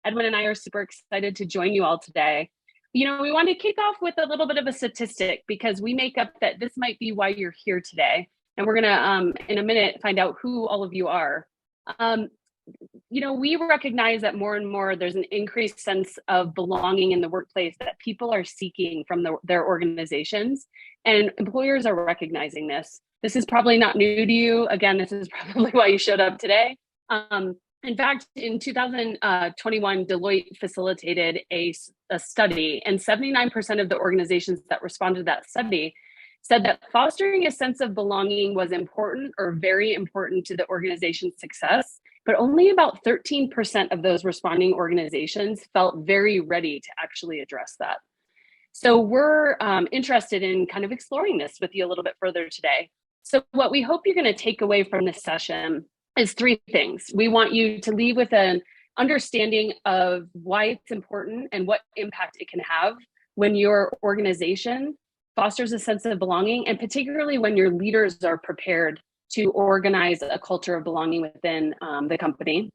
Edwin and I are super excited to join you all today. We want to kick off with a little bit of a statistic because we make up that this might be why you're here today. And we're going to, in a minute, find out who all of you are. We recognize that more and more there's an increased sense of belonging in the workplace that people are seeking from their organizations, and employers are recognizing this. This is probably not new to you. Again, this is probably why you showed up today. In fact, in 2021, Deloitte facilitated a study, and 79% of the organizations that responded to that study said that fostering a sense of belonging was important or very important to the organization's success, but only about 13% of those responding organizations felt very ready to actually address that. So we're interested in kind of exploring this with you a little bit further today. So what we hope you're going to take away from this session is three things. We want you to leave with an understanding of why it's important and what impact it can have when your organization fosters a sense of belonging, and particularly when your leaders are prepared to organize a culture of belonging within the company.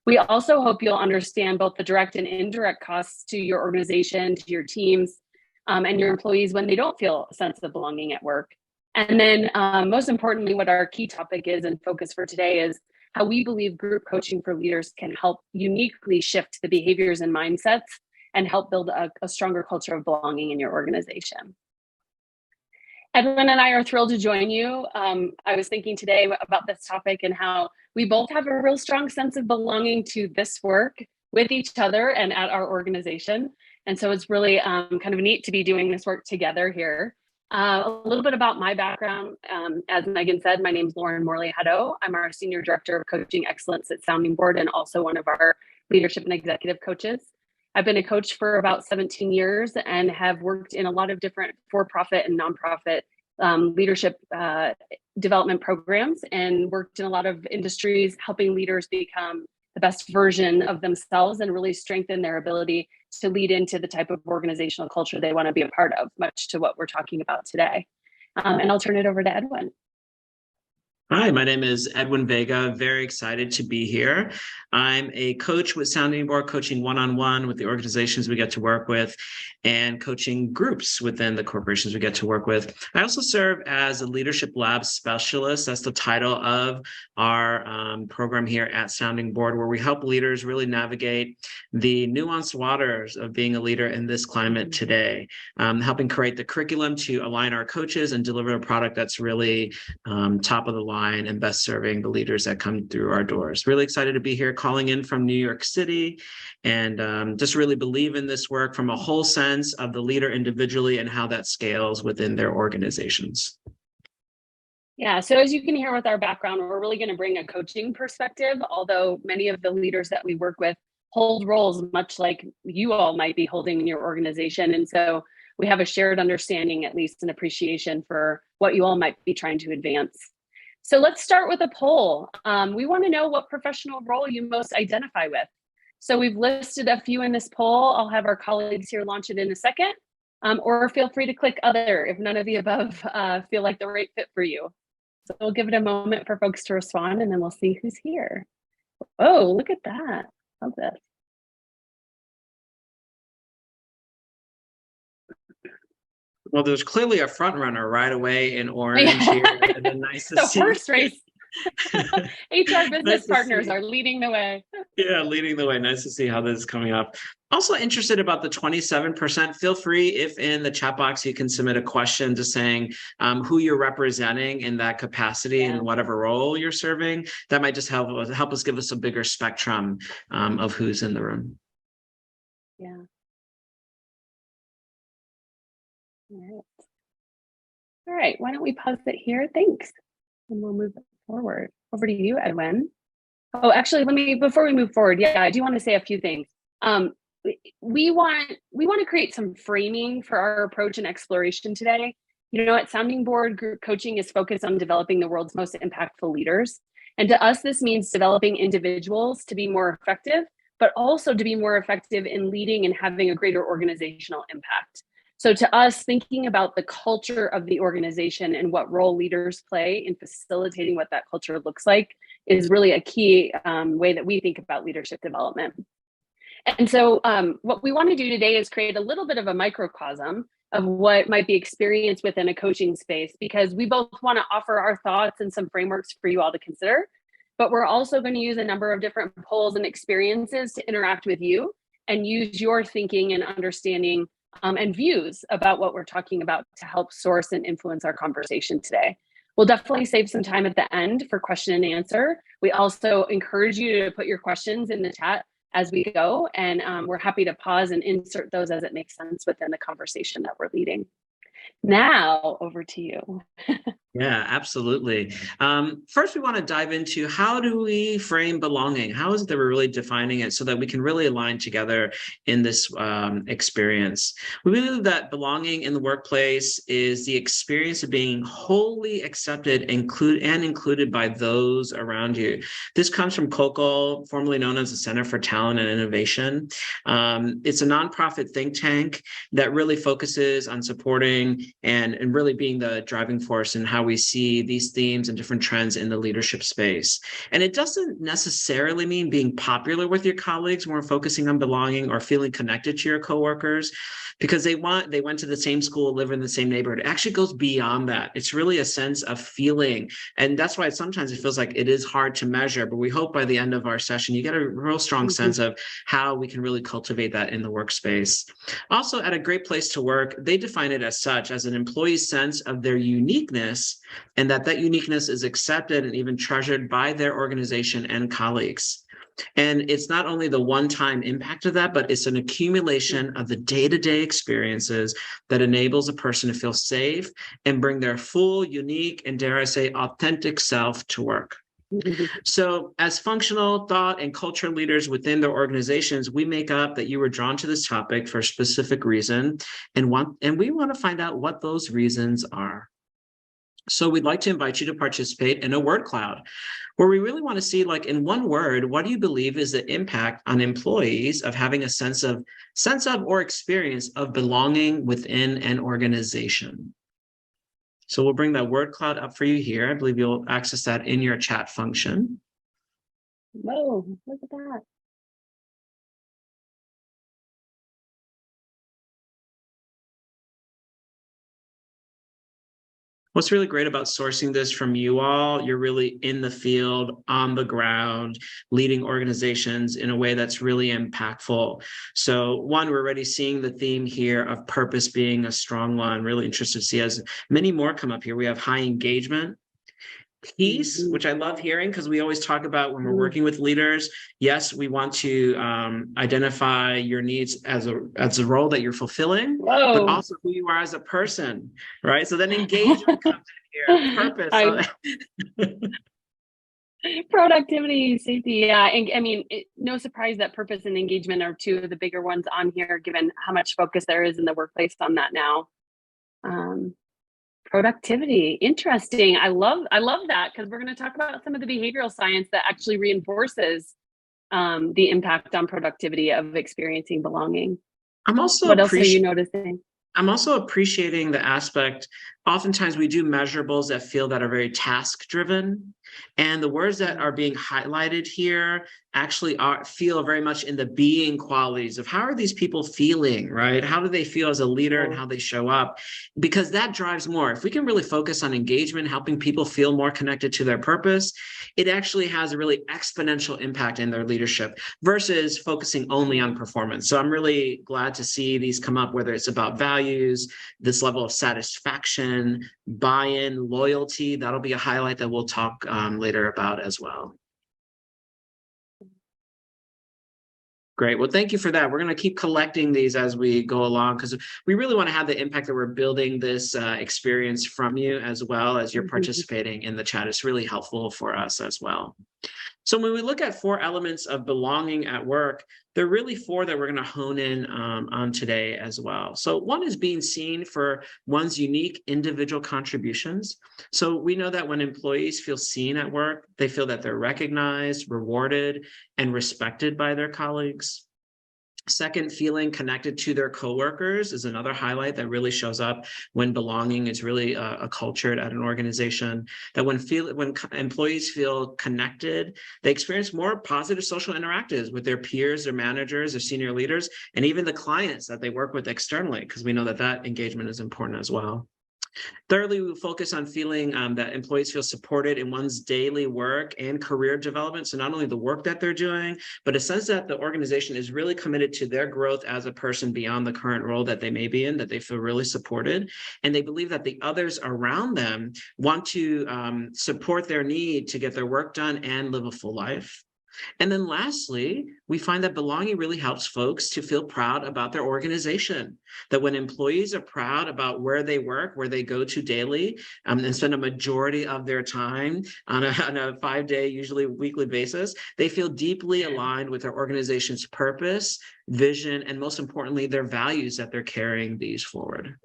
We also hope you'll understand both the direct and indirect costs to your organization, to your teams, and your employees when they don't feel a sense of belonging at work. And then most importantly, what our key topic is and focus for today is how we believe group coaching for leaders can help uniquely shift the behaviors and mindsets and help build a stronger culture of belonging in your organization. Edwin and I are thrilled to join you. I was thinking today about this topic and how we both have a real strong sense of belonging to this work with each other and at our organization. And so it's really kind of neat to be doing this work together here. A little bit about my background. As Megan said, my name is Lauren Morley-Haddo. I'm our Senior Director of Coaching Excellence at Sounding Board and also one of our leadership and executive coaches. I've been a coach for about 17 years and have worked in a lot of different for-profit and nonprofit leadership development programs and worked in a lot of industries, helping leaders become the best version of themselves and really strengthen their ability to lead into the type of organizational culture they want to be a part of, much to what we're talking about today. And I'll turn it over to Edwin. Hi, my name is Edwin Vega. Very excited to be here. I'm a coach with Sounding Board, coaching one-on-one with the organizations we get to work with and coaching groups within the corporations we get to work with. I also serve as a leadership lab specialist. That's the title of our program here at Sounding Board, where we help leaders really navigate the nuanced waters of being a leader in this climate today, helping create the curriculum to align our coaches and deliver a product that's really top of the line and best serving the leaders that come through our doors. Really excited to be here, calling in from New York City, and just really believe in this work from a whole sense of the leader individually and how that scales within their organizations. Yeah, so as you can hear with our background, we're really going to bring a coaching perspective, although many of the leaders that we work with hold roles much like you all might be holding in your organization. And so we have a shared understanding, at least an appreciation for what you all might be trying to advance. So let's start with a poll. We want to know what professional role you most identify with. So we've listed a few in this poll. I'll have our colleagues here launch it in a second, or feel free to click other if none of the above feel like the right fit for you. So we'll give it a moment for folks to respond and then we'll see who's here. Oh, look at that. Love this. Well, there's clearly a front runner right away in orange here. And then nice to see. The horse race. HR business partners are leading the way. Yeah, leading the way. Nice to see how this is coming up. Also interested about the 27%. Feel free, if in the chat box, you can submit a question just saying who you're representing in that capacity and whatever role you're serving. That might just help us give us a bigger spectrum of who's in the room. Yeah. All right, why don't we pause it here? Thanks. And we'll move forward. Over to you, Edwin. Oh, actually, before we move forward, I do want to say a few things. We want to create some framing for our approach and exploration today. At Sounding Board, group coaching is focused on developing the world's most impactful leaders. And to us, this means developing individuals to be more effective, but also to be more effective in leading and having a greater organizational impact. So to us, thinking about the culture of the organization and what role leaders play in facilitating what that culture looks like is really a key way that we think about leadership development. And so what we want to do today is create a little bit of a microcosm of what might be experienced within a coaching space, because we both want to offer our thoughts and some frameworks for you all to consider. But we're also going to use a number of different polls and experiences to interact with you and use your thinking and understanding and views about what we're talking about to help source and influence our conversation today. We'll definitely save some time at the end for question and answer. We also encourage you to put your questions in the chat as we go, and we're happy to pause and insert those as it makes sense within the conversation that we're leading. Now, over to you. Yeah, absolutely. First, we want to dive into how do we frame belonging? How is it that we're really defining it so that we can really align together in this experience? We believe that belonging in the workplace is the experience of being wholly accepted and included by those around you. This comes from COCOL, formerly known as the Center for Talent and Innovation. It's a nonprofit think tank that really focuses on supporting and really being the driving force in how we see these themes and different trends in the leadership space. And it doesn't necessarily mean being popular with your colleagues when we're focusing on belonging or feeling connected to your coworkers because they went to the same school, live in the same neighborhood. It actually goes beyond that. It's really a sense of feeling. And that's why sometimes it feels like it is hard to measure, but we hope by the end of our session, you get a real strong sense of how we can really cultivate that in the workspace. Also, at a great place to work, they define it as such, as an employee's sense of their uniqueness, and that uniqueness is accepted and even treasured by their organization and colleagues. And it's not only the one-time impact of that, but it's an accumulation of the day-to-day experiences that enables a person to feel safe and bring their full, unique, and dare I say, authentic self to work. So as functional thought and culture leaders within their organizations, we make up that you were drawn to this topic for a specific reason and we want to find out what those reasons are. So we'd like to invite you to participate in a word cloud where we really want to see, like, in one word, what do you believe is the impact on employees of having a sense of or experience of belonging within an organization? So we'll bring that word cloud up for you here. I believe you'll access that in your chat function. Whoa, look at that. What's really great about sourcing this from you all, you're really in the field, on the ground, leading organizations in a way that's really impactful. So one, we're already seeing the theme here of purpose being a strong one. Really interested to see as many more come up here. We have high engagement, peace, which I love hearing because we always talk about when we're working with leaders. Yes, we want to identify your needs as a role that you're fulfilling, but also who you are as a person, right? So then engagement comes in here, purpose. Productivity, safety, yeah. And I mean, no surprise that purpose and engagement are two of the bigger ones on here, given how much focus there is in the workplace on that now. Productivity, interesting. I love that, because we're going to talk about some of the behavioral science that actually reinforces the impact on productivity of experiencing belonging. What else are you noticing? I'm also appreciating the aspect. Oftentimes we do measurables that are very task driven. And the words that are being highlighted here actually feel very much in the being qualities of how are these people feeling, right? How do they feel as a leader and how they show up? Because that drives more. If we can really focus on engagement, helping people feel more connected to their purpose, it actually has a really exponential impact in their leadership versus focusing only on performance. So I'm really glad to see these come up, whether it's about values, this level of satisfaction, buy-in, loyalty. That'll be a highlight that we'll talk later about as well. Great. Well, thank you for that. We're going to keep collecting these as we go along because we really want to have the impact that we're building this experience from you as well as you're participating in the chat. It's really helpful for us as well. So when we look at 4 elements of belonging at work, there are really 4 that we're going to hone in on today as well. So one is being seen for one's unique individual contributions. So we know that when employees feel seen at work, they feel that they're recognized, rewarded, and respected by their colleagues. Second, feeling connected to their coworkers is another highlight that really shows up when belonging is really a culture at an organization. That when employees feel connected, they experience more positive social interactions with their peers, their managers, their senior leaders, and even the clients that they work with externally, because we know that that engagement is important as well. Thirdly, we focus on feeling that employees feel supported in one's daily work and career development. So not only the work that they're doing, but a sense that the organization is really committed to their growth as a person beyond the current role that they may be in, that they feel really supported. And they believe that the others around them want to support their need to get their work done and live a full life. And then lastly, we find that belonging really helps folks to feel proud about their organization. That when employees are proud about where they work, where they go to daily, and spend a majority of their time on a 5-day, usually weekly basis, they feel deeply aligned with their organization's purpose, vision, and most importantly, their values that they're carrying these forward.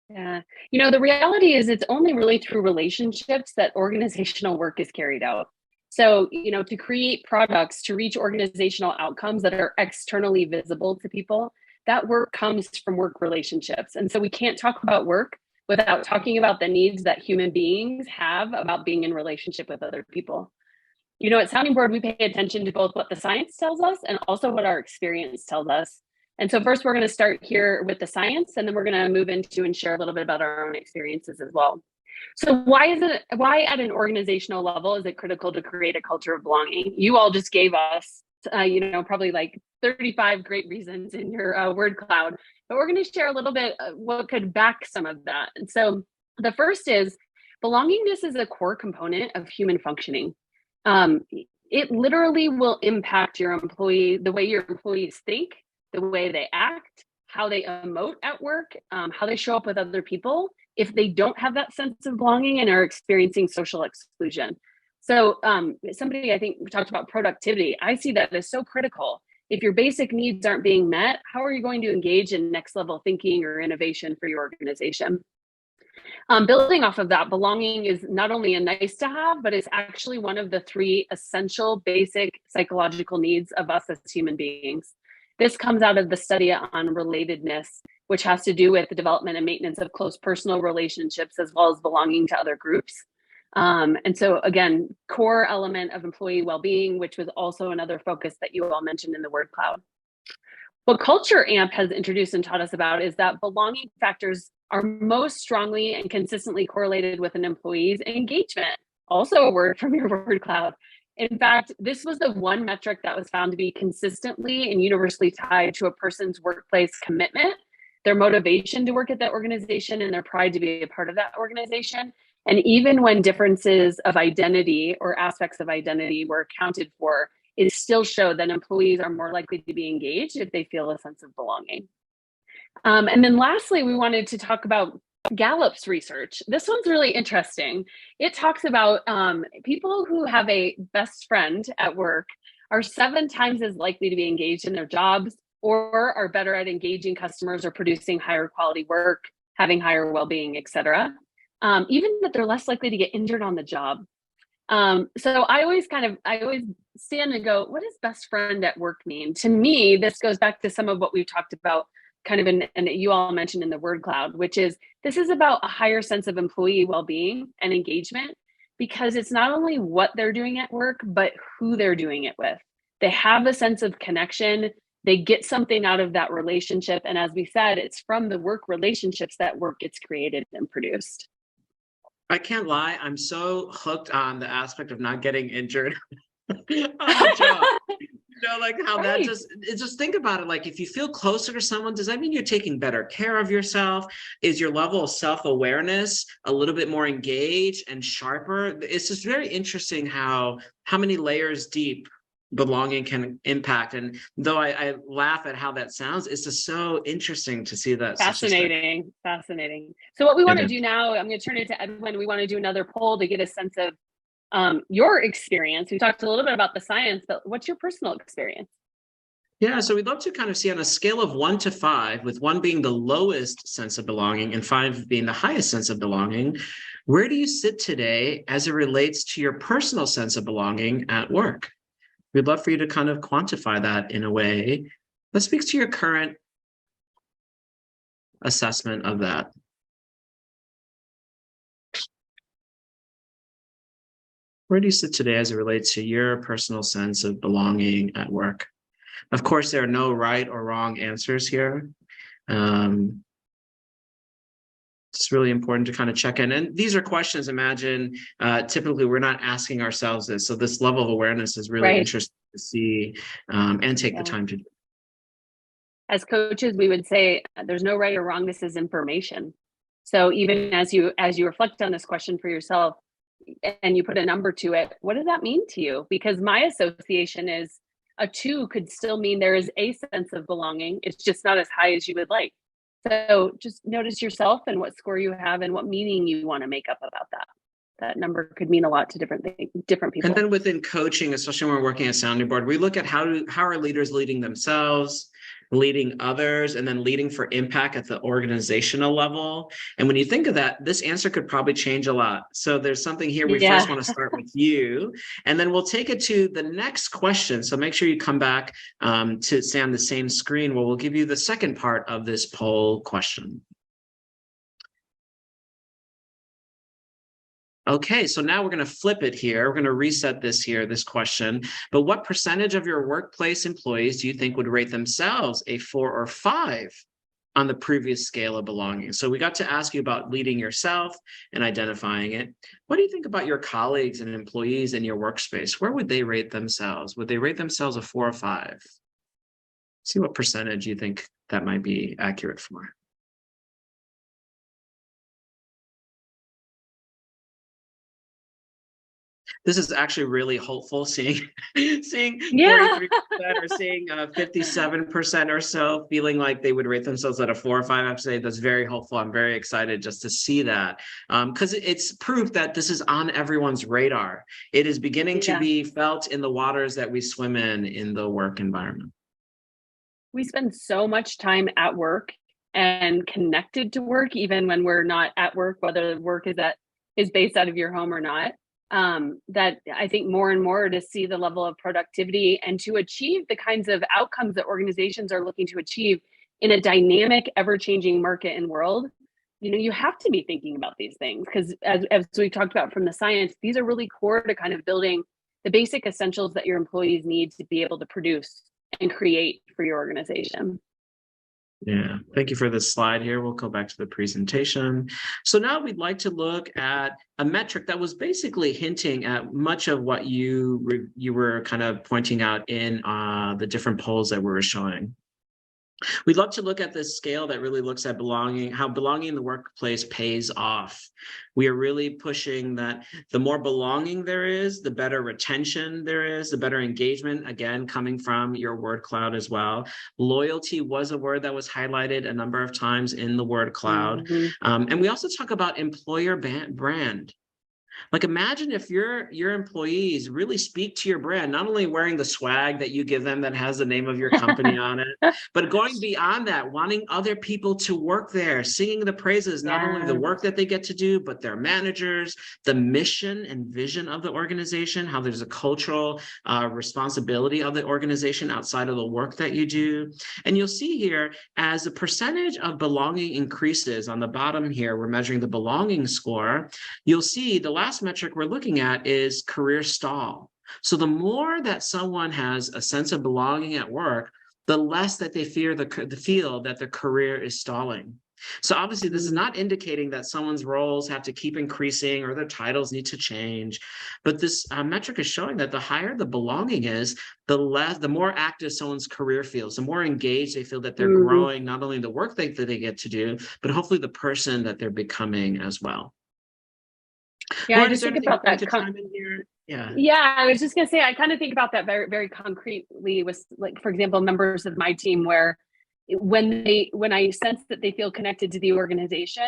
Yeah. The reality is it's only really through relationships that organizational work is carried out. So, to create products, to reach organizational outcomes that are externally visible to people, that work comes from work relationships. And so we can't talk about work without talking about the needs that human beings have about being in relationship with other people. At Sounding Board, we pay attention to both what the science tells us and also what our experience tells us. And so first, we're going to start here with the science, and then we're going to move into and share a little bit about our own experiences as well. So why at an organizational level is it critical to create a culture of belonging? You all just gave us, probably like 35 great reasons in your word cloud, but we're going to share a little bit what could back some of that. And so the first is belongingness is a core component of human functioning. It literally will impact the way your employees think, the way they act, how they emote at work, how they show up with other people, if they don't have that sense of belonging and are experiencing social exclusion. So somebody, I think, talked about productivity. I see that as so critical. If your basic needs aren't being met, how are you going to engage in next level thinking or innovation for your organization? Building off of that, belonging is not only a nice to have, but it's actually one of the 3 essential basic psychological needs of us as human beings. This comes out of the study on relatedness, which has to do with the development and maintenance of close personal relationships, as well as belonging to other groups. And so again, core element of employee well-being, which was also another focus that you all mentioned in the word cloud. What Culture AMP has introduced and taught us about is that belonging factors are most strongly and consistently correlated with an employee's engagement. Also a word from your word cloud. In fact, this was the one metric that was found to be consistently and universally tied to a person's workplace commitment, their motivation to work at that organization, and their pride to be a part of that organization. And even when differences of identity or aspects of identity were accounted for, it still showed that employees are more likely to be engaged if they feel a sense of belonging. And then lastly, we wanted to talk about Gallup's research. This one's really interesting. It talks about people who have a best friend at work are 7 times as likely to be engaged in their jobs or are better at engaging customers or producing higher quality work, having higher well-being, et cetera. Even that they're less likely to get injured on the job. So I always stand and go, what does best friend at work mean? To me, this goes back to some of what we've talked about kind of and you all mentioned in the word cloud, which is this is about a higher sense of employee well-being and engagement, because it's not only what they're doing at work, but who they're doing it with. They have a sense of connection. They get something out of that relationship. And as we said, it's from the work relationships that work gets created and produced. I can't lie, I'm so hooked on the aspect of not getting injured on the job. Like how that just think about it. Like if you feel closer to someone, does that mean you're taking better care of yourself? Is your level of self-awareness a little bit more engaged and sharper? It's just very interesting how many layers deep belonging can impact. And though I laugh at how that sounds, it's just so interesting to see that. Fascinating. So what we want to do now, I'm going to turn it to Edwin. We want to do another poll to get a sense of your experience. We talked a little bit about the science, but what's your personal experience? Yeah, so we'd love to kind of see on a scale of 1 to 5, with 1 being the lowest sense of belonging and 5 being the highest sense of belonging, where do you sit today as it relates to your personal sense of belonging at work? We'd love for you to kind of quantify that in a way that speaks to your current assessment of that. Where do you sit today as it relates to your personal sense of belonging at work? Of course, there are no right or wrong answers here. It's really important to kind of check in. And these are questions, imagine, typically we're not asking ourselves this. So this level of awareness is really interesting to see and take the time to do. As coaches, we would say there's no right or wrong. This is information. So even as you reflect on this question for yourself and you put a number to it, what does that mean to you? Because my association is a 2 could still mean there is a sense of belonging. It's just not as high as you would like. So just notice yourself and what score you have and what meaning you want to make up about that. That number could mean a lot to different people. And then within coaching, especially when we're working at sounding board, we look at how are leaders leading themselves, leading others, and then leading for impact at the organizational level. And when you think of that, this answer could probably change a lot. So there's something here we first want to start with you, and then we'll take it to the next question. So make sure you come back to stay on the same screen where we'll give you the second part of this poll question. Okay, so now we're going to flip it here. We're going to reset this question. But what percentage of your workplace employees do you think would rate themselves a 4 or 5 on the previous scale of belonging? So we got to ask you about leading yourself and identifying it. What do you think about your colleagues and employees in your workspace? Where would they rate themselves? Would they rate themselves a 4 or 5? See what percentage you think that might be accurate for. This is actually really hopeful, seeing 43% or seeing 57% or so feeling like they would rate themselves at a 4 or 5. I have to say that's very hopeful. I'm very excited just to see that, because it's proof that this is on everyone's radar. It is beginning to be felt in the waters that we swim in the work environment. We spend so much time at work and connected to work, even when we're not at work, whether the work is based out of your home or not. That I think more and more to see the level of productivity and to achieve the kinds of outcomes that organizations are looking to achieve in a dynamic, ever-changing market and world, you have to be thinking about these things, because as we talked about from the science, these are really core to kind of building the basic essentials that your employees need to be able to produce and create for your organization. Yeah, thank you for this slide here. We'll go back to the presentation. So now we'd like to look at a metric that was basically hinting at much of what you were kind of pointing out in the different polls that we were showing. We'd love to look at this scale that really looks at belonging, how belonging in the workplace pays off. We are really pushing that the more belonging there is, the better retention there is, the better engagement, again, coming from your word cloud as well. Loyalty was a word that was highlighted a number of times in the word cloud. And we also talk about employer brand. Like, imagine if your employees really speak to your brand, not only wearing the swag that you give them that has the name of your company on it, but going beyond that, wanting other people to work there, singing the praises, not only the work that they get to do, but their managers, the mission and vision of the organization, how there's a cultural responsibility of the organization outside of the work that you do. And you'll see here, as the percentage of belonging increases on the bottom here, we're measuring the belonging score. You'll see the last metric we're looking at is career stall. So the more that someone has a sense of belonging at work, the less that they feel that their career is stalling. So obviously this is not indicating that someone's roles have to keep increasing or their titles need to change, but this metric is showing that the higher the belonging is, the more active someone's career feels, the more engaged they feel that they're growing, not only the work that they get to do, but hopefully the person that they're becoming as well. Yeah, I just think about that. I was just going to say, I kind of think about that very, very concretely with, like, for example, members of my team, where when I sense that they feel connected to the organization,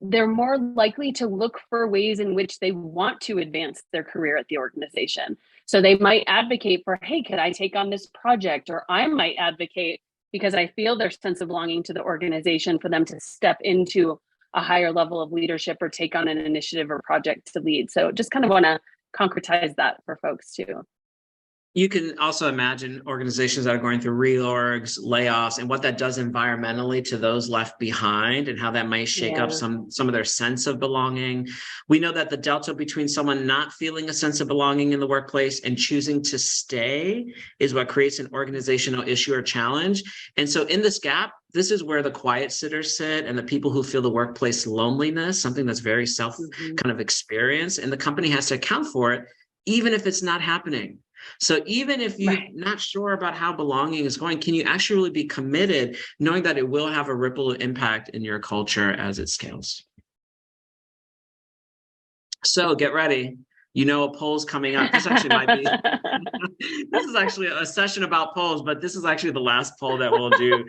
they're more likely to look for ways in which they want to advance their career at the organization. So they might advocate for, hey, could I take on this project? Or I might advocate, because I feel their sense of belonging to the organization, for them to step into a higher level of leadership or take on an initiative or project to lead. So just kind of want to concretize that for folks too. You can also imagine organizations that are going through reorgs, layoffs, and what that does environmentally to those left behind, and how that might shake up Yeah. some of their sense of belonging. We know that the delta between someone not feeling a sense of belonging in the workplace and choosing to stay is what creates an organizational issue or challenge. And so in this gap, this is where the quiet sitters sit, and the people who feel the workplace loneliness, something that's very self kind of experience, and the company has to account for it, even if it's not happening. So even if you're Right. not sure about how belonging is going, can you actually really be committed, knowing that it will have a ripple impact in your culture as it scales? So get ready. You know, a poll's coming up. This actually might be, this is actually a session about polls, but this is actually the last poll that we'll do.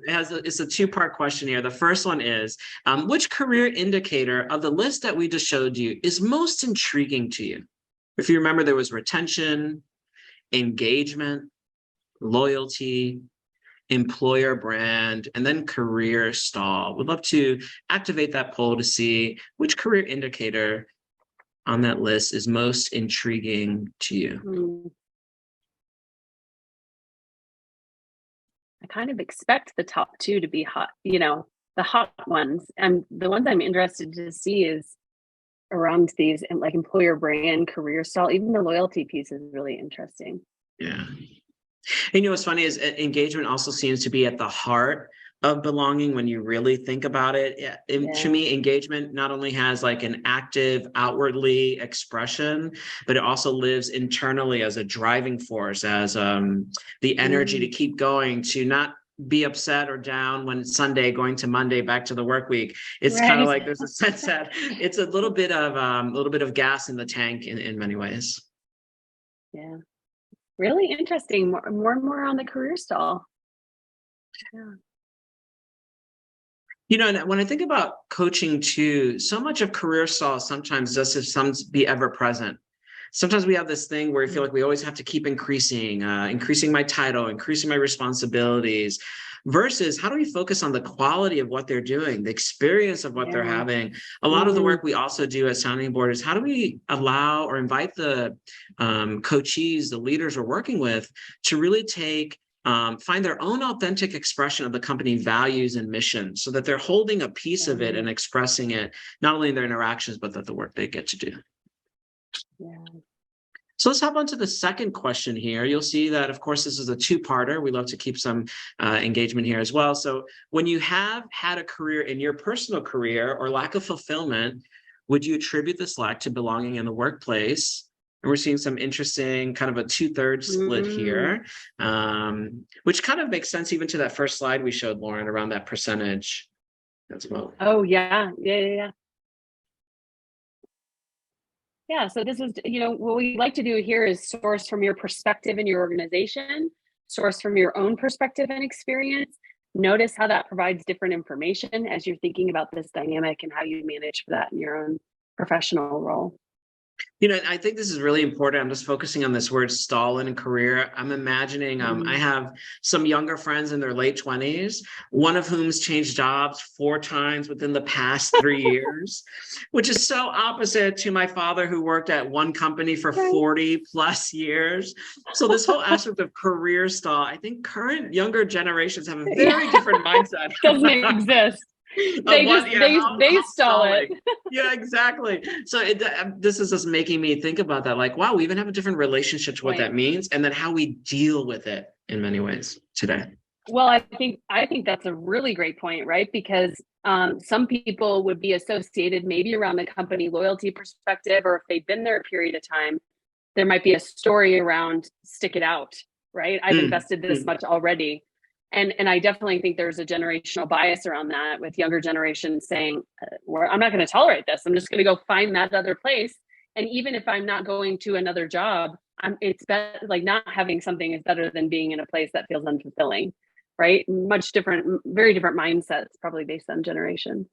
It's a two-part question here. The first one is, which career indicator of the list that we just showed you is most intriguing to you? If you remember, there was retention, engagement, loyalty, employer brand, and then career stall. We'd love to activate that poll to see which career indicator on that list is most intriguing to you. I kind of expect the top two to be hot, the hot ones. And the ones I'm interested to see is around these, and like employer brand, career style. Even the loyalty piece is really interesting. Yeah. And what's funny is engagement also seems to be at the heart of belonging when you really think about it. To me, engagement not only has like an active outwardly expression, but it also lives internally as a driving force, as the energy to keep going, to not be upset or down when it's Sunday, going to Monday, back to the work week. It's kind of like there's a sense that it's a little bit of gas in the tank in many ways. Yeah, really interesting. More and more on the career stall. Yeah. And when I think about coaching too, so much of career stall sometimes does be ever present. Sometimes we have this thing where we feel like we always have to keep increasing my title, increasing my responsibilities, versus how do we focus on the quality of what they're doing, the experience of what they're having. A lot of the work we also do at Sounding Board is how do we allow or invite the coachees, the leaders we're working with, to really find their own authentic expression of the company values and mission, so that they're holding a piece of it and expressing it, not only in their interactions, but that the work they get to do. Yeah. So let's hop on to the second question here. You'll see that, of course, this is a two-parter. We love to keep some engagement here as well. So when you have had a career in your personal career or lack of fulfillment, would you attribute this lack to belonging in the workplace? And we're seeing some interesting kind of a 2/3 split here, which kind of makes sense even to that first slide we showed, Lauren, around that percentage as well. Oh, yeah. Yeah, so this is, what we like to do here is source from your perspective in your organization, source from your own perspective and experience. Notice how that provides different information as you're thinking about this dynamic and how you manage that in your own professional role. I think this is really important. I'm just focusing on this word stall in a career. I'm imagining I have some younger friends in their late 20s, one of whom's changed jobs 4 times within the past 3 years, which is so opposite to my father, who worked at one company for 40 plus years. So this whole aspect of career stall, I think current younger generations have a very different mindset. Doesn't exist. They stall it. Yeah, exactly. So this is just making me think about that. Like, wow, we even have a different relationship to what that means, and then how we deal with it in many ways today. Well, I think that's a really great point, right? Because some people would be associated maybe around the company loyalty perspective, or if they've been there a period of time, there might be a story around stick it out, right? I've invested this much already. And I definitely think there's a generational bias around that, with younger generations saying, I'm not going to tolerate this. I'm just going to go find that other place. And even if I'm not going to another job, it's better, like not having something is better than being in a place that feels unfulfilling, right? Much different, very different mindsets, probably based on generation.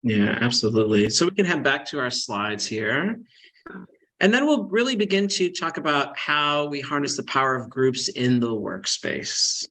Yeah, absolutely. So we can head back to our slides here. And then we'll really begin to talk about how we harness the power of groups in the workspace.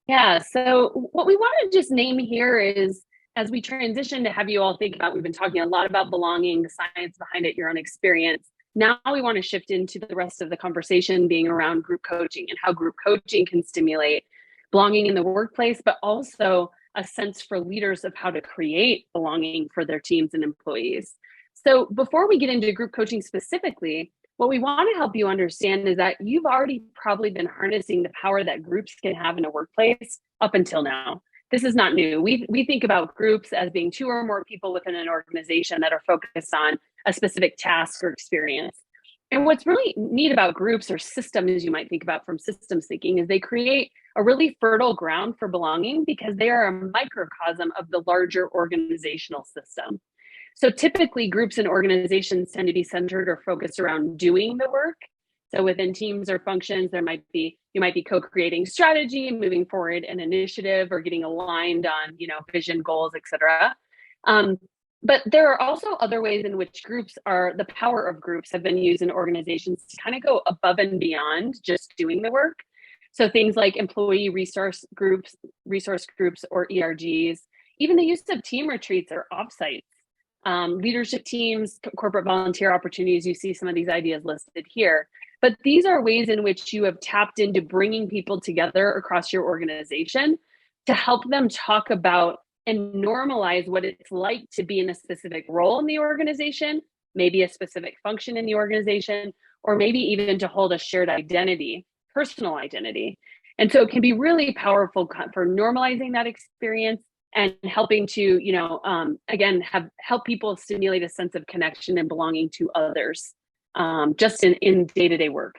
Yeah, so what we want to just name here is, as we transition to have you all think about, we've been talking a lot about belonging, the science behind it, your own experience. Now we want to shift into the rest of the conversation being around group coaching and how group coaching can stimulate belonging in the workplace, but also a sense for leaders of how to create belonging for their teams and employees. So before we get into group coaching specifically, what we want to help you understand is that you've already probably been harnessing the power that groups can have in a workplace up until now. This is not new. We think about groups as being two or more people within an organization that are focused on a specific task or experience. And what's really neat about groups or systems, you might think about from systems thinking, is they create a really fertile ground for belonging because they are a microcosm of the larger organizational system. So typically groups and organizations tend to be centered or focused around doing the work. So within teams or functions, you might be co-creating strategy, moving forward an initiative, or getting aligned on, vision, goals, et cetera. But there are also other ways in which the power of groups have been used in organizations to kind of go above and beyond just doing the work. So things like employee resource groups, or ERGs, even the use of team retreats or offsites, leadership teams, corporate volunteer opportunities. You see some of these ideas listed here. But these are ways in which you have tapped into bringing people together across your organization to help them talk about and normalize what it's like to be in a specific role in the organization, maybe a specific function in the organization, or maybe even to hold a shared identity, personal identity. And so it can be really powerful for normalizing that experience and helping to, again, help people stimulate a sense of connection and belonging to others, just in day-to-day work.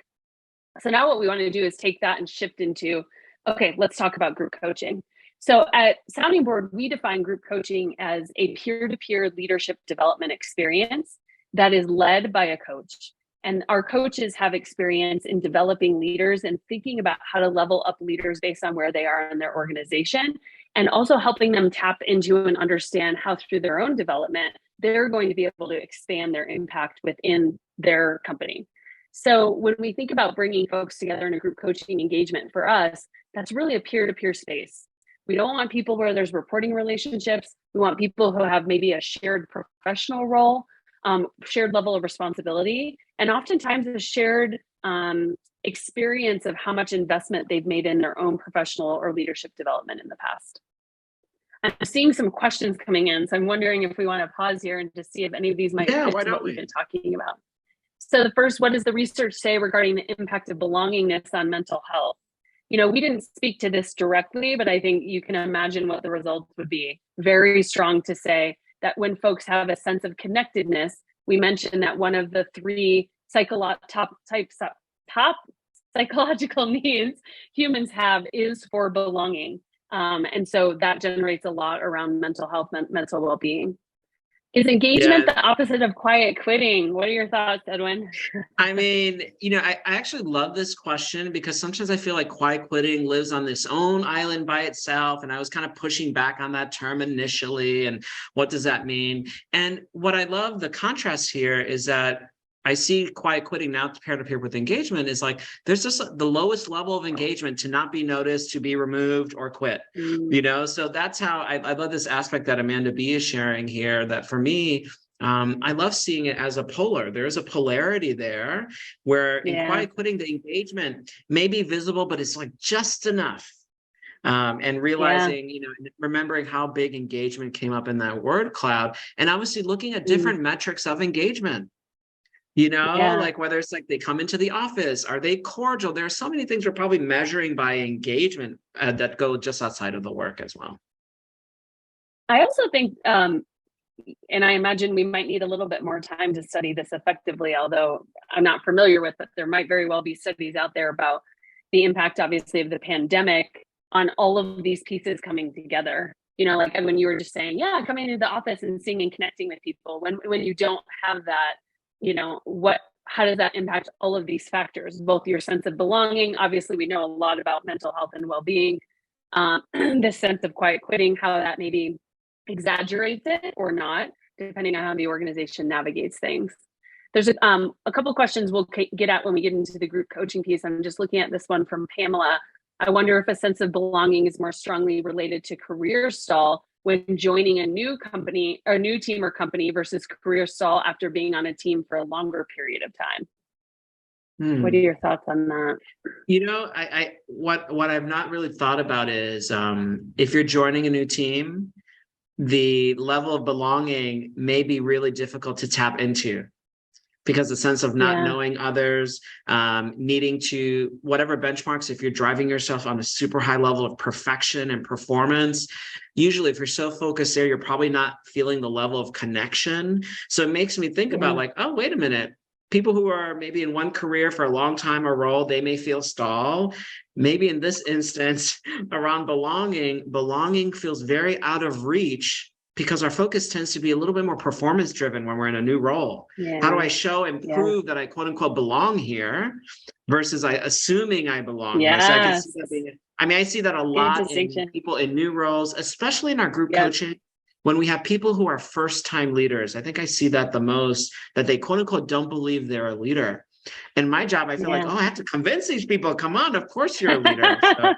So now what we want to do is take that and shift into, okay, let's talk about group coaching. So at Sounding Board, we define group coaching as a peer-to-peer leadership development experience that is led by a coach. And our coaches have experience in developing leaders and thinking about how to level up leaders based on where they are in their organization, and also helping them tap into and understand how through their own development, they're going to be able to expand their impact within their company. So when we think about bringing folks together in a group coaching engagement, for us, that's really a peer-to-peer space. We don't want people where there's reporting relationships. We want people who have maybe a shared professional role, shared level of responsibility, and oftentimes a shared experience of how much investment they've made in their own professional or leadership development in the past. I'm seeing some questions coming in, so I'm wondering if we want to pause here and just see if any of these might fit to what we've been talking about. So the first, what does the research say regarding the impact of belongingness on mental health? We didn't speak to this directly, but I think you can imagine what the results would be. Very strong to say that when folks have a sense of connectedness, we mentioned that one of the three top psychological needs humans have is for belonging. And so that generates a lot around mental health, mental well-being. Is engagement the opposite of quiet quitting? What are your thoughts, Edwin? I mean, I actually love this question because sometimes I feel like quiet quitting lives on its own island by itself. And I was kind of pushing back on that term initially. And what does that mean? And what I love, the contrast here is that I see quiet quitting now peer-to-peer with engagement is like, there's just the lowest level of engagement to not be noticed, to be removed or quit, So that's how I love this aspect that Amanda B is sharing here, that for me, I love seeing it as a polar. There's a polarity there where in quiet quitting, the engagement may be visible, but it's like just enough. And realizing, remembering how big engagement came up in that word cloud, and obviously looking at different metrics of engagement. Like whether it's like they come into the office, are they cordial? There are so many things we're probably measuring by engagement that go just outside of the work as well. I also think, and I imagine we might need a little bit more time to study this effectively, although I'm not familiar with it. There might very well be studies out there about the impact, obviously, of the pandemic on all of these pieces coming together. Like when you were just saying, coming into the office and seeing and connecting with people, when you don't have that, how does that impact all of these factors, both your sense of belonging? Obviously, we know a lot about mental health and well-being, this sense of quiet quitting, how that maybe exaggerates it or not, depending on how the organization navigates things. There's a couple of questions we'll get at when we get into the group coaching piece. I'm just looking at this one from Pamela. I wonder if a sense of belonging is more strongly related to career stall when joining a new company or new team or company versus career stall after being on a team for a longer period of time? What are your thoughts on that? What I've not really thought about is if you're joining a new team, the level of belonging may be really difficult to tap into, because the sense of not knowing others, needing to whatever benchmarks, if you're driving yourself on a super high level of perfection and performance, usually if you're so focused there, you're probably not feeling the level of connection. So it makes me think about like, oh, wait a minute. People who are maybe in one career for a long time or role, they may feel stall. Maybe in this instance around belonging feels very out of reach, because our focus tends to be a little bit more performance driven when we're in a new role. How do I show and prove that I quote unquote belong here versus I assuming I belong here? So I can see that being, I see that a lot in people in new roles, especially in our group coaching. When we have people who are first-time leaders, I think I see that the most, that they quote unquote don't believe they're a leader. In my job, I feel like, oh, I have to convince these people, come on, of course you're a leader. So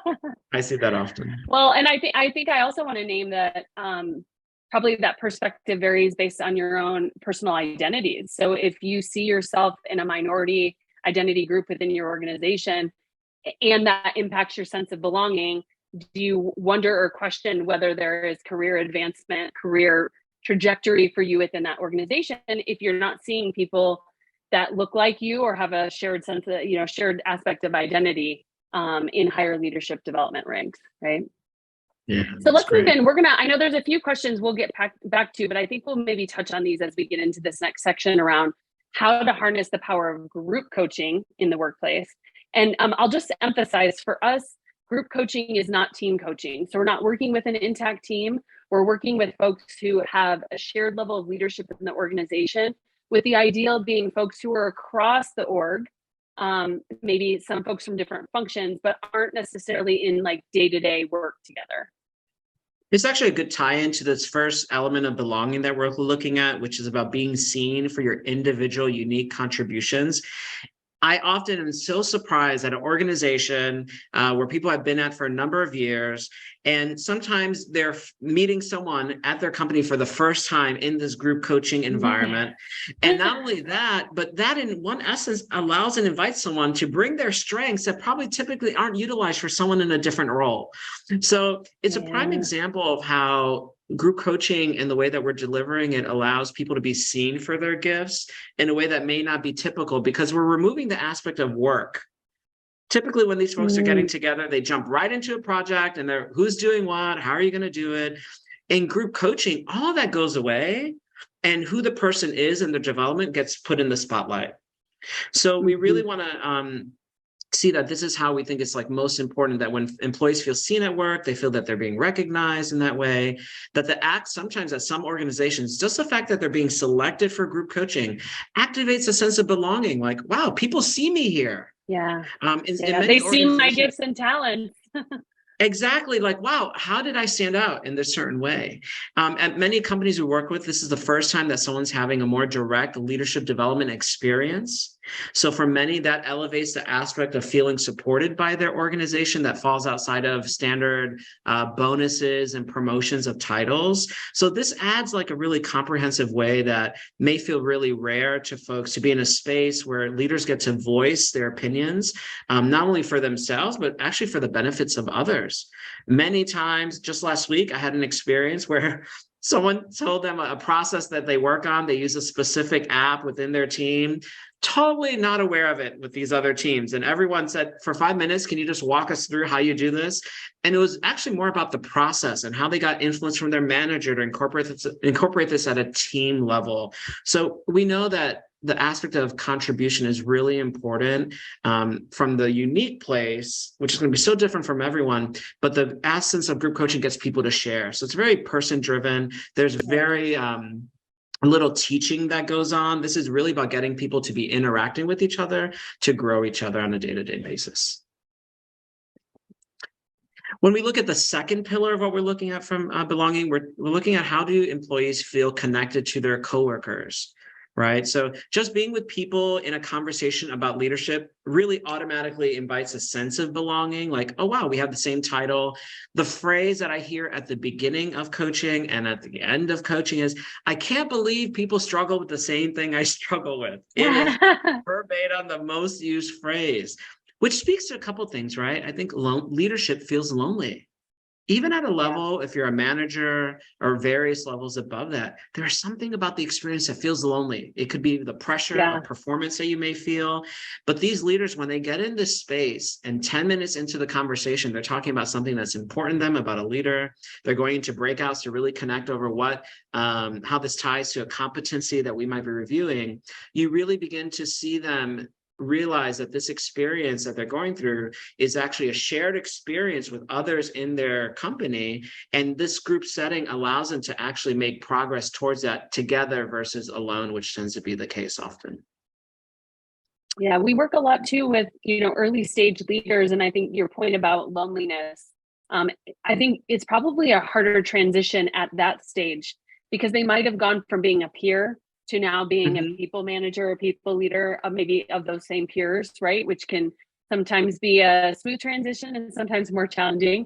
I see that often. Well, and I think I also want to name that probably that perspective varies based on your own personal identities. So if you see yourself in a minority identity group within your organization, and that impacts your sense of belonging, do you wonder or question whether there is career advancement, career trajectory for you within that organization if you're not seeing people that look like you or have a shared sense of, shared aspect of identity in higher leadership development ranks, right? Yeah. So let's move in. I know there's a few questions we'll get back to, but I think we'll maybe touch on these as we get into this next section around how to harness the power of group coaching in the workplace. And I'll just emphasize, for us, group coaching is not team coaching. So we're not working with an intact team. We're working with folks who have a shared level of leadership in the organization, with the ideal being folks who are across the org, maybe some folks from different functions, but aren't necessarily in like day-to-day work together. It's actually a good tie-in to this first element of belonging that we're looking at, which is about being seen for your individual unique contributions. I often am so surprised at an organization where people have been at for a number of years, and sometimes they're meeting someone at their company for the first time in this group coaching environment. And not only that, but that in one essence allows and invites someone to bring their strengths that probably typically aren't utilized for someone in a different role. So it's a prime example of how group coaching and the way that we're delivering it allows people to be seen for their gifts in a way that may not be typical, because we're removing the aspect of work. Typically, when these folks are getting together, they jump right into a project and they're who's doing what, how are you going to do it? In group coaching, all that goes away, and who the person is and their development gets put in the spotlight. So we really want to see that this is how we think it's like most important, that when employees feel seen at work, they feel that they're being recognized in that way, that the act sometimes at some organizations, just the fact that they're being selected for group coaching activates a sense of belonging. Like, wow, people see me here. In they see my gifts and talents. Exactly. Like, wow, how did I stand out in this certain way? At many companies we work with, this is the first time that someone's having a more direct leadership development experience. So for many, that elevates the aspect of feeling supported by their organization that falls outside of standard bonuses and promotions of titles. So this adds like a really comprehensive way that may feel really rare to folks, to be in a space where leaders get to voice their opinions, not only for themselves, but actually for the benefits of others. Many times, just last week, I had an experience where someone told them a process that they work on. They use a specific app within their team, totally not aware of it with these other teams. And everyone said, for 5 minutes, can you just walk us through how you do this? And it was actually more about the process and how they got influence from their manager to incorporate this at a team level. So we know that the aspect of contribution is really important from the unique place, which is going to be so different from everyone, but the essence of group coaching gets people to share. So it's very person-driven. There's very little teaching that goes on. This is really about getting people to be interacting with each other, to grow each other on a day-to-day basis. When we look at the second pillar of what we're looking at from belonging, we're looking at how do employees feel connected to their coworkers. right? So just being with people in a conversation about leadership really automatically invites a sense of belonging. Like, oh, wow, we have the same title. The phrase that I hear at the beginning of coaching and at the end of coaching is, I can't believe people struggle with the same thing I struggle with. It is verbatim the most used phrase, which speaks to a couple of things, right? I think leadership feels lonely. Even at a level, if you're a manager or various levels above that, there's something about the experience that feels lonely. It could be the pressure of performance that you may feel. But these leaders, when they get in this space and 10 minutes into the conversation, they're talking about something that's important to them, about a leader. They're going into breakouts to really connect over how this ties to a competency that we might be reviewing. You really begin to see them realize that this experience that they're going through is actually a shared experience with others in their company. And this group setting allows them to actually make progress towards that together versus alone, which tends to be the case often. Yeah, we work a lot too with, early stage leaders. And I think your point about loneliness, I think it's probably a harder transition at that stage because they might have gone from being a peer to now being a people manager or people leader of maybe of those same peers, right? Which can sometimes be a smooth transition and sometimes more challenging.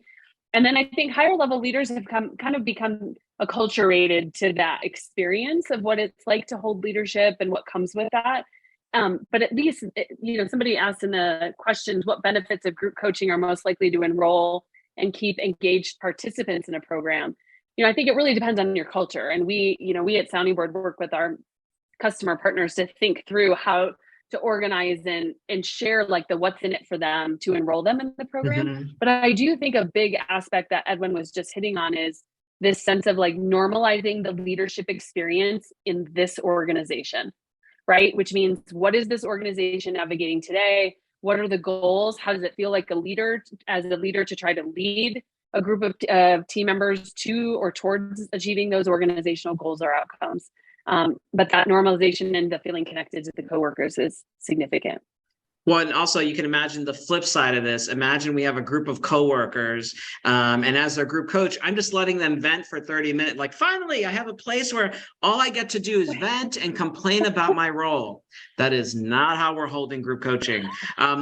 And then I think higher level leaders have kind of become acculturated to that experience of what it's like to hold leadership and what comes with that. But at least, somebody asked in the questions, what benefits of group coaching are most likely to enroll and keep engaged participants in a program? I think it really depends on your culture. And we at Sounding Board work with our customer partners to think through how to organize and share like the what's in it for them to enroll them in the program. But I do think a big aspect that Edwin was just hitting on is this sense of like normalizing the leadership experience in this organization, right? Which means, what is this organization navigating today? What are the goals? How does it feel like as a leader to try to lead a group of team members to or towards achieving those organizational goals or outcomes? But that normalization and the feeling connected to the coworkers is significant. Well, and also you can imagine the flip side of this. Imagine we have a group of coworkers, and as their group coach, I'm just letting them vent for 30 minutes. Like, finally, I have a place where all I get to do is vent and complain about my role. That is not how we're holding group coaching.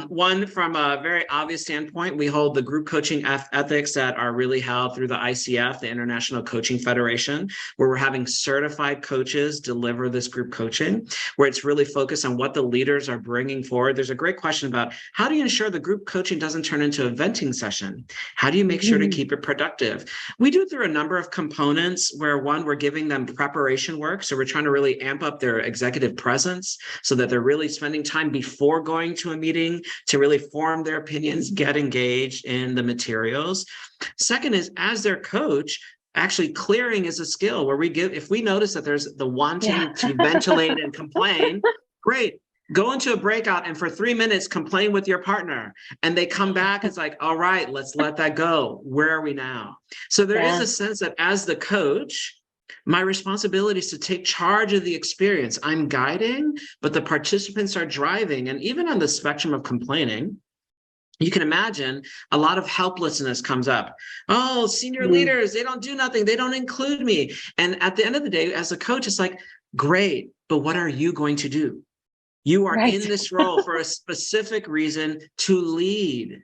One, from a very obvious standpoint, we hold the group coaching ethics that are really held through the ICF, the International Coaching Federation, where we're having certified coaches deliver this group coaching, where it's really focused on what the leaders are bringing forward. There's a great question about how do you ensure the group coaching doesn't turn into a venting session? How do you make sure to keep it productive? We do it through a number of components where, one, we're giving them preparation work. So we're trying to really amp up their executive presence so that they're really spending time before going to a meeting to really form their opinions, get engaged in the materials. Second is, as their coach, actually clearing is a skill where if we notice that there's the wanting to ventilate and complain, great. Go into a breakout and for 3 minutes complain with your partner, and they come back. It's like, all right, let's let that go. Where are we now? So there is a sense that as the coach, my responsibility is to take charge of the experience. I'm guiding, but the participants are driving. And even on the spectrum of complaining, you can imagine a lot of helplessness comes up. Oh, senior leaders, they don't do nothing. They don't include me. And at the end of the day, as a coach, it's like, great, but what are you going to do? You are in this role for a specific reason, to lead.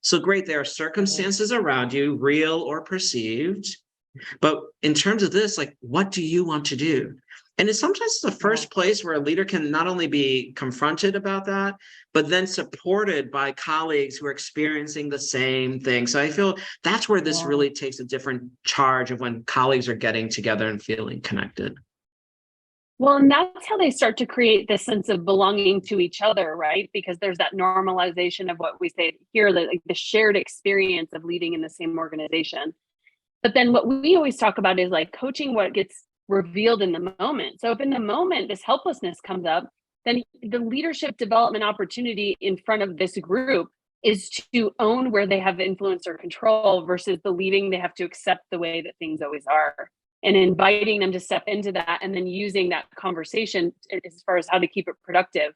So great, there are circumstances around you, real or perceived. But in terms of this, like, what do you want to do? And it's sometimes the first place where a leader can not only be confronted about that, but then supported by colleagues who are experiencing the same thing. So I feel that's where this really takes a different charge of when colleagues are getting together and feeling connected. Well, and that's how they start to create this sense of belonging to each other, right? Because there's that normalization of what we say here, like the shared experience of leading in the same organization. But then what we always talk about is like coaching what gets revealed in the moment. So if in the moment this helplessness comes up, then the leadership development opportunity in front of this group is to own where they have influence or control versus believing they have to accept the way that things always are. And inviting them to step into that and then using that conversation as far as how to keep it productive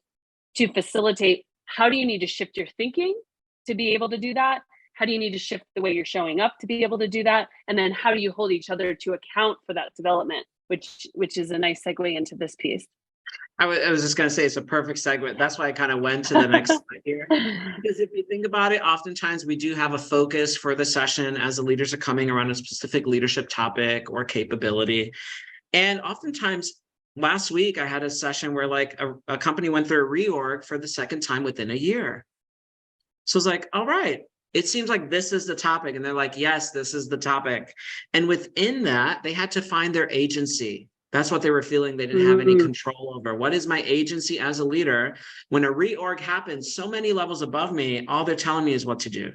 to facilitate how do you need to shift your thinking to be able to do that? How do you need to shift the way you're showing up to be able to do that? And then how do you hold each other to account for that development, which is a nice segue into this piece. I was just going to say it's a perfect segment. That's why I kind of went to the next slide here. Because if you think about it, oftentimes we do have a focus for the session as the leaders are coming around a specific leadership topic or capability. And oftentimes, last week, I had a session where like a company went through a reorg for the second time within a year. So it's like, all right, it seems like this is the topic. And they're like, yes, this is the topic. And within that, they had to find their agency. That's what they were feeling they didn't have any control over. What is my agency as a leader? When a reorg happens so many levels above me, all they're telling me is what to do.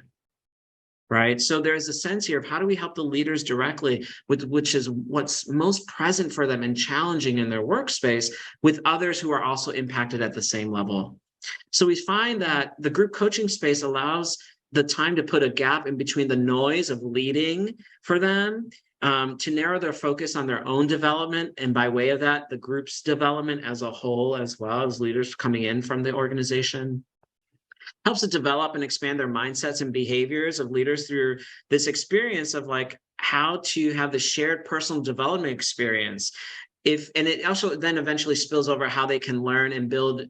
Right. So there's a sense here of how do we help the leaders directly with which is what's most present for them and challenging in their workspace with others who are also impacted at the same level. So we find that the group coaching space allows the time to put a gap in between the noise of leading for them, to narrow their focus on their own development. And by way of that, the group's development as a whole, as well as leaders coming in from the organization. Helps to develop and expand their mindsets and behaviors of leaders through this experience of like how to have the shared personal development experience. And it also then eventually spills over how they can learn and build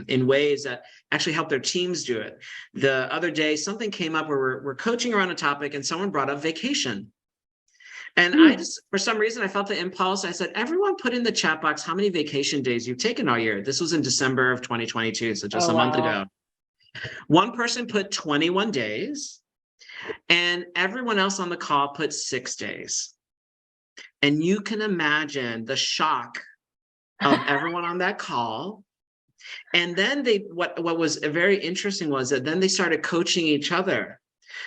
in ways that actually help their teams do it. The other day, something came up where we're coaching around a topic and someone brought up vacation. And I just, for some reason, I felt the impulse. I said, everyone put in the chat box how many vacation days you've taken all year. This was in December of 2022, so just a month ago. One person put 21 days and everyone else on the call put 6 days. And you can imagine the shock of everyone on that call. And then what was very interesting was that then they started coaching each other.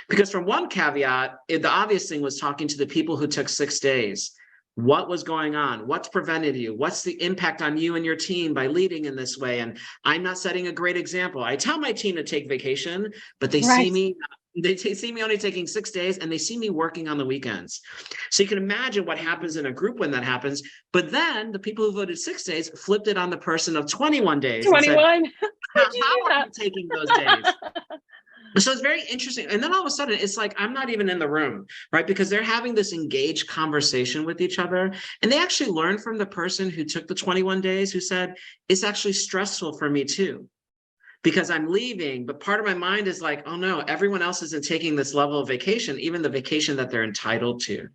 Because from one caveat, the obvious thing was talking to the people who took 6 days. What was going on? What's prevented you? What's the impact on you and your team by leading in this way? And I'm not setting a great example. I tell my team to take vacation, but they see me only taking 6 days and they see me working on the weekends. So you can imagine what happens in a group when that happens. But then the people who voted 6 days flipped it on the person of 21 days. 21? And said, how are you taking those days? So it's very interesting. And then all of a sudden, it's like, I'm not even in the room, right? Because they're having this engaged conversation with each other. And they actually learn from the person who took the 21 days who said, it's actually stressful for me too, because I'm leaving. But part of my mind is like, oh no, everyone else isn't taking this level of vacation, even the vacation that they're entitled to.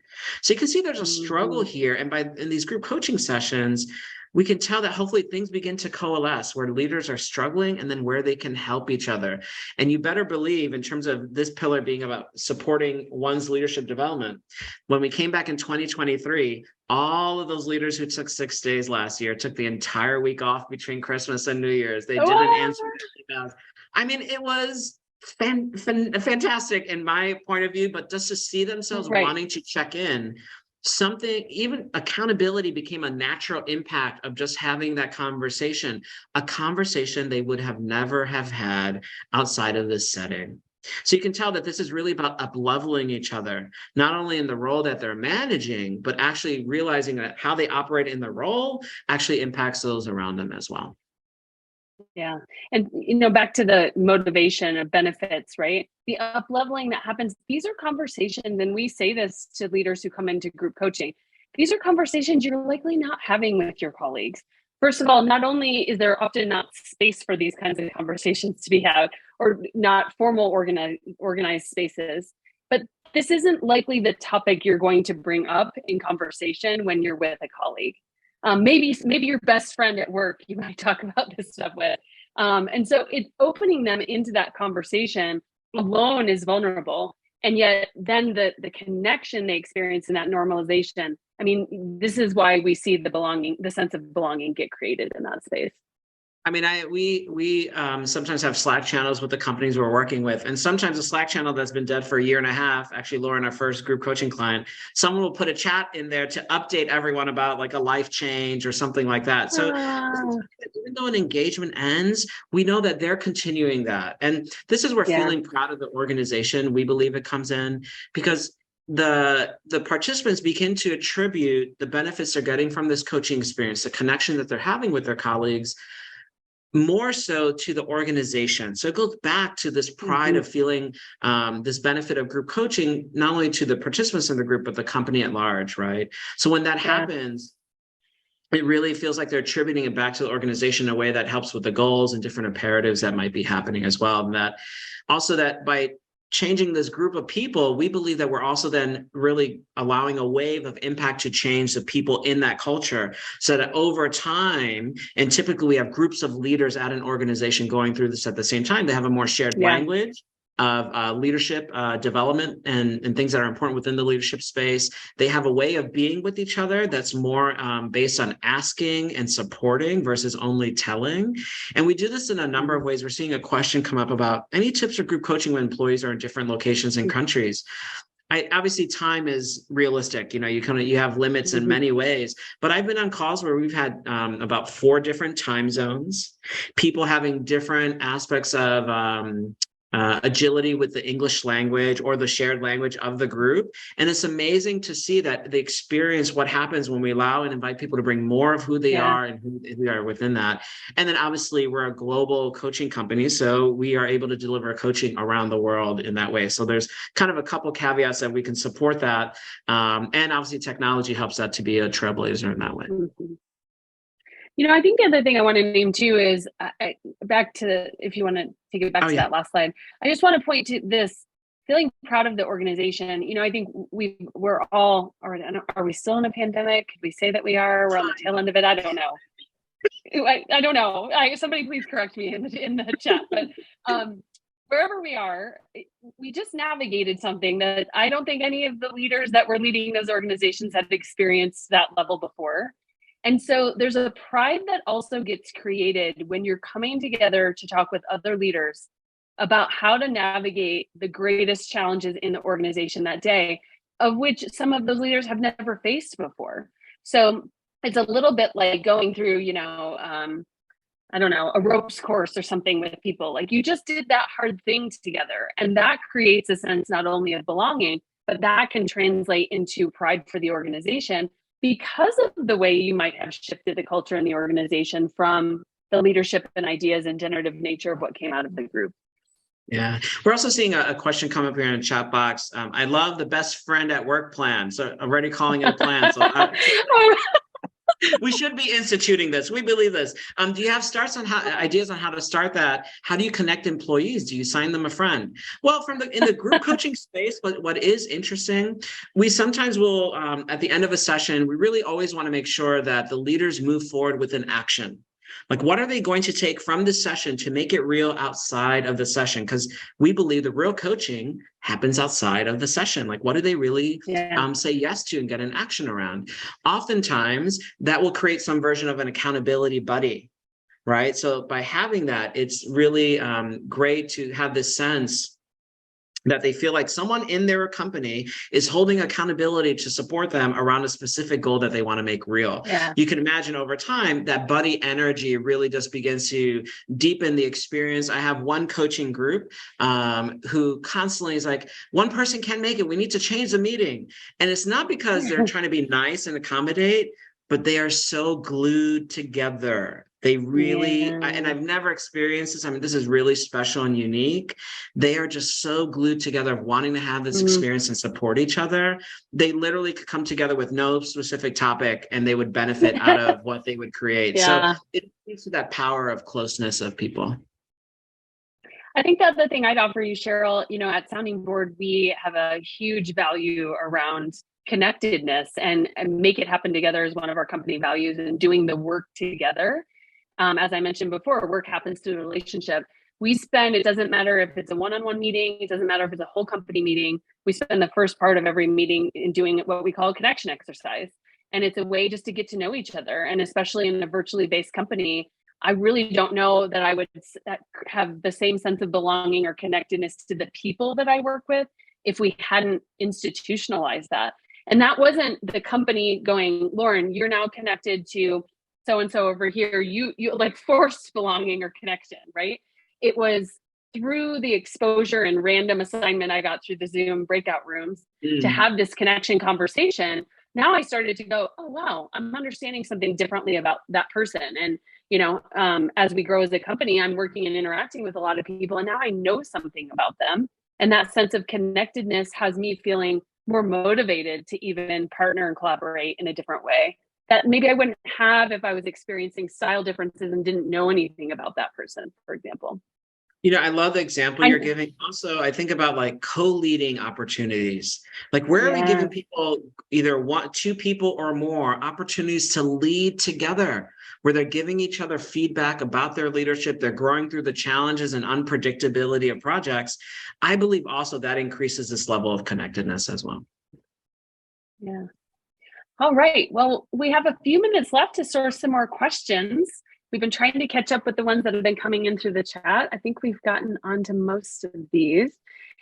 So you can see there's a struggle here. And in these group coaching sessions, we can tell that hopefully things begin to coalesce where leaders are struggling and then where they can help each other. And you better believe, in terms of this pillar being about supporting one's leadership development, when we came back in 2023, all of those leaders who took 6 days last year took the entire week off between Christmas and New Year's. They didn't answer their emails. I mean, it was fantastic in my point of view, but just to see themselves wanting to check in, even accountability became a natural impact of just having that conversation, a conversation they would have never have had outside of this setting. So you can tell that this is really about up-leveling each other, not only in the role that they're managing, but actually realizing that how they operate in the role actually impacts those around them as well. Yeah. And, back to the motivation of benefits, right? The up leveling that happens, these are conversations, and we say this to leaders who come into group coaching. These are conversations you're likely not having with your colleagues. First of all, not only is there often not space for these kinds of conversations to be had, or not formal organized spaces, but this isn't likely the topic you're going to bring up in conversation when you're with a colleague. Maybe your best friend at work, you might talk about this stuff with. And so it's opening them into that conversation alone is vulnerable. And yet then the connection they experience in that normalization, I mean, this is why we see the sense of belonging get created in that space. I mean, we sometimes have Slack channels with the companies we're working with, and sometimes a Slack channel that's been dead for a year and a half. Actually, Lauren, our first group coaching client, someone will put a chat in there to update everyone about like a life change or something like that. So even though an engagement ends, we know that they're continuing that, and this is where feeling proud of the organization, we believe it comes in, because the participants begin to attribute the benefits they're getting from this coaching experience, the connection that they're having with their colleagues, more so to the organization. So it goes back to this pride of feeling this benefit of group coaching, not only to the participants in the group, but the company at large, right? So when that happens, it really feels like they're attributing it back to the organization in a way that helps with the goals and different imperatives that might be happening as well. And that also, that by changing this group of people, we believe that we're also then really allowing a wave of impact to change the people in that culture, so that over time, and typically we have groups of leaders at an organization going through this at the same time, they have a more shared language of leadership development and things that are important within the leadership space. They have a way of being with each other that's more based on asking and supporting versus only telling. And we do this in a number of ways. We're seeing a question come up about any tips for group coaching when employees are in different locations and countries. Obviously time is realistic. You have limits in many ways, but I've been on calls where we've had about 4 different time zones, people having different aspects of agility with the English language or the shared language of the group. And it's amazing to see that the experience, what happens when we allow and invite people to bring more of who they are and who they are within that. And then obviously we're a global coaching company, so we are able to deliver coaching around the world in that way. So there's kind of a couple caveats that we can support that. And obviously technology helps that to be a trailblazer in that way. I think the other thing I want to name too is back to, if you want to take it back to that last slide, I just want to point to this feeling proud of the organization. I think we're all, or are we still in a pandemic? Could we say that we are? We're on the tail end of it. I don't know. I don't know. Somebody please correct me in the chat. But wherever we are, we just navigated something that I don't think any of the leaders that were leading those organizations had experienced that level before. And so there's a pride that also gets created when you're coming together to talk with other leaders about how to navigate the greatest challenges in the organization that day, of which some of those leaders have never faced before. So it's a little bit like going through, I don't know, a ropes course or something with people. Like, you just did that hard thing together. And that creates a sense not only of belonging, but that can translate into pride for the organization, because of the way you might have shifted the culture in the organization from the leadership and ideas and generative nature of what came out of the group. Yeah. We're also seeing a question come up here in the chat box. I love the best friend at work plan. So I'm already calling it a plan. So we should be instituting this. We believe this. Do you have ideas on how to start that? How do you connect employees? Do you sign them a friend? Well, in the group coaching space, what is interesting, we sometimes will, at the end of a session, we really always want to make sure that the leaders move forward with an action. Like, what are they going to take from the session to make it real outside of the session? Because we believe the real coaching happens outside of the session. Like, what do they really say yes to and get an action around? Oftentimes, that will create some version of an accountability buddy, right? So by having that, it's really great to have this sense that they feel like someone in their company is holding accountability to support them around a specific goal that they want to make real. You can imagine over time that buddy energy really just begins to deepen the experience. I have one coaching group who constantly is like, one person can't make it, we need to change the meeting. And it's not because they're trying to be nice and accommodate, but they are so glued together. They really, and I've never experienced this. I mean, this is really special and unique. They are just so glued together of wanting to have this experience and support each other. They literally could come together with no specific topic and they would benefit out of what they would create. So it speaks to that power of closeness of people. I think the other thing I'd offer you, Cheryl, at Sounding Board, we have a huge value around connectedness, and make it happen together is one of our company values, and doing the work together. As I mentioned before, work happens through a relationship. It doesn't matter if it's a one-on-one meeting, it doesn't matter if it's a whole company meeting. We spend the first part of every meeting in doing what we call a connection exercise. And it's a way just to get to know each other. And especially in a virtually based company, I really don't know that I would have the same sense of belonging or connectedness to the people that I work with if we hadn't institutionalized that. And that wasn't the company going, Lauren, you're now connected to so-and-so over here. You like forced belonging or connection, right? It was through the exposure and random assignment I got through the Zoom breakout rooms to have this connection conversation. Now I started to go, oh, wow, I'm understanding something differently about that person. And, as we grow as a company, I'm working and interacting with a lot of people, and now I know something about them. And that sense of connectedness has me feeling more motivated to even partner and collaborate in a different way. that maybe I wouldn't have if I was experiencing style differences and didn't know anything about that person, for example. I love the example you're giving. Also, I think about like co-leading opportunities. Like, where are we giving people, either two people or more, opportunities to lead together, where they're giving each other feedback about their leadership, they're growing through the challenges and unpredictability of projects. I believe also that increases this level of connectedness as well. Yeah. All right. Well, we have a few minutes left to source some more questions. We've been trying to catch up with the ones that have been coming in through the chat. I think we've gotten onto most of these.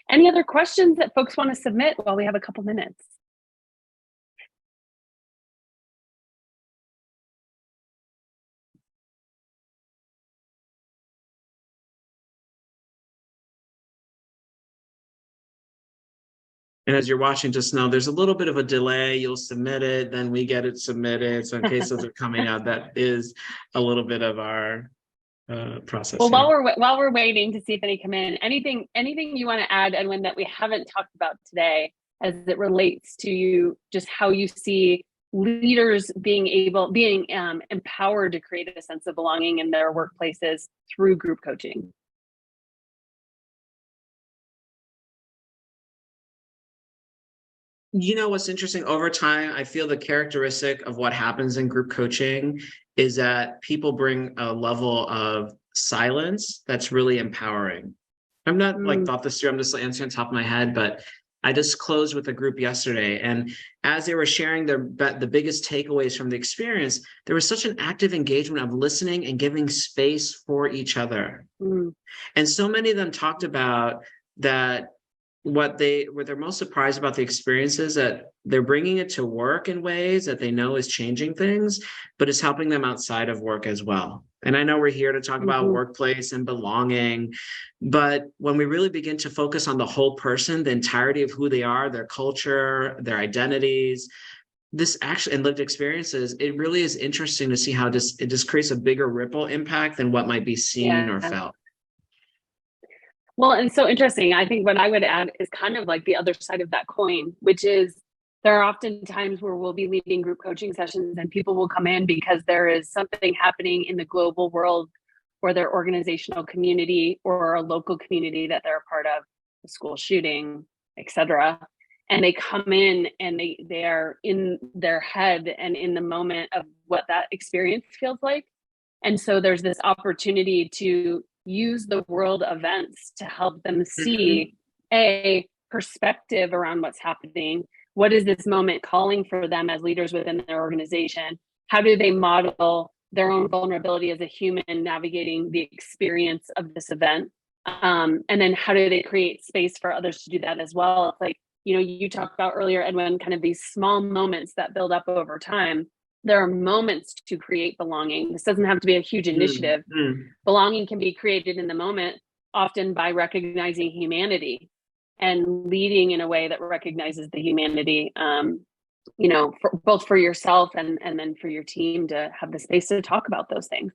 Any other questions that folks want to submit while we have a couple minutes? And as you're watching, just know there's a little bit of a delay. You'll submit it, then we get it submitted. So in case those are coming out, that is a little bit of our process. Well, while we're waiting to see if any come in, anything you want to add, Edwin, that we haven't talked about today as it relates to just how you see leaders being empowered to create a sense of belonging in their workplaces through group coaching? What's interesting, over time, I feel the characteristic of what happens in group coaching is that people bring a level of silence that's really empowering. I'm not thought this through, I'm just answering on top of my head, but I just closed with a group yesterday, and as they were sharing the biggest takeaways from the experience, there was such an active engagement of listening and giving space for each other. And so many of them talked about that what they're most surprised about the experience is that they're bringing it to work in ways that they know is changing things, but it's helping them outside of work as well. And I know we're here to talk about workplace and belonging, but when we really begin to focus on the whole person, the entirety of who they are, their culture, their identities, this actually, and lived experiences, it really is interesting to see how it just creates a bigger ripple impact than what might be seen or felt. Well, and so interesting. I think what I would add is kind of like the other side of that coin, which is there are often times where we'll be leading group coaching sessions and people will come in because there is something happening in the global world or their organizational community or a local community that they're a part of, a school shooting, etc. And they come in and they are in their head and in the moment of what that experience feels like. And so there's this opportunity to use the world events to help them see a perspective around what's happening. What is this moment calling for them as leaders within their organization? How do they model their own vulnerability as a human navigating the experience of this event? And then how do they create space for others to do that as well? It's like, you talked about earlier, Edwin, kind of these small moments that build up over time. There are moments to create belonging. This doesn't have to be a huge initiative. Belonging can be created in the moment, often by recognizing humanity and leading in a way that recognizes the humanity, both for yourself and then for your team to have the space to talk about those things.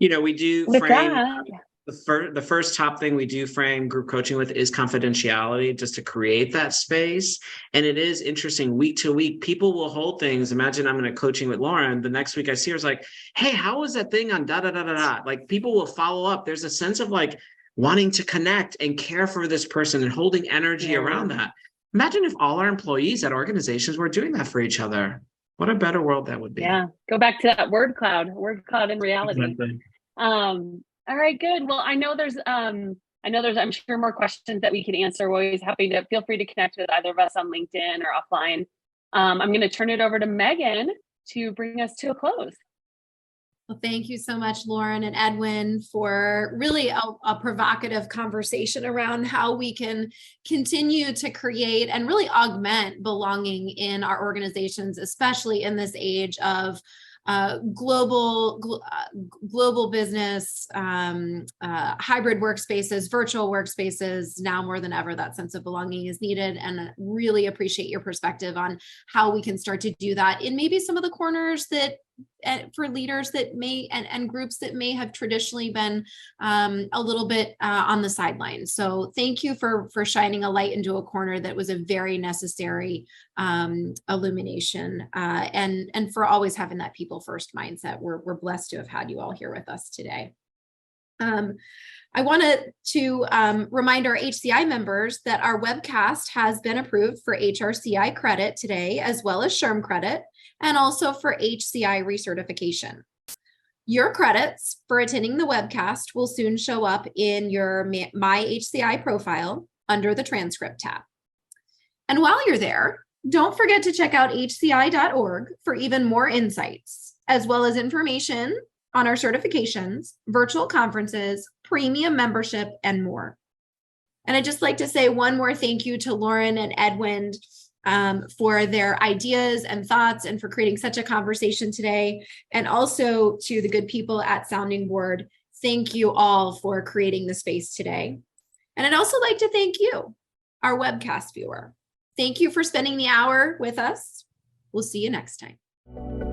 We do frame the first top thing we do frame group coaching with is confidentiality, just to create that space. And it is interesting, week to week, people will hold things. Imagine I'm in a coaching with Lauren. The next week I see her, is like, hey, how was that thing on da da da da da? Like, people will follow up. There's a sense of like wanting to connect and care for this person and holding energy around that. Imagine if all our employees at organizations were doing that for each other. What a better world that would be. Yeah, go back to that word cloud in reality. Exactly. All right, good. Well, I know there's I'm sure more questions that we can answer. We're always happy to feel free to connect with either of us on LinkedIn or offline. I'm going to turn it over to Megan to bring us to a close. Well, thank you so much, Lauren and Edwin, for really a provocative conversation around how we can continue to create and really augment belonging in our organizations, especially in this age of global business, hybrid workspaces, virtual workspaces. Now more than ever, that sense of belonging is needed, and really appreciate your perspective on how we can start to do that in maybe some of the corners that for leaders that may and groups that may have traditionally been a little bit on the sidelines. So thank you for shining a light into a corner that was a very necessary illumination, and for always having that people first mindset. We're blessed to have had you all here with us today. I wanted to remind our HCI members that our webcast has been approved for HRCI credit today, as well as SHRM credit, and also for HCI recertification. Your credits for attending the webcast will soon show up in your My HCI profile under the transcript tab. And while you're there, don't forget to check out hci.org for even more insights, as well as information on our certifications, virtual conferences, premium membership, and more. And I'd just like to say one more thank you to Lauren and Edwin for their ideas and thoughts and for creating such a conversation today. And also to the good people at Sounding Board. Thank you all for creating the space today. And I'd also like to thank you, our webcast viewer. Thank you for spending the hour with us. We'll see you next time.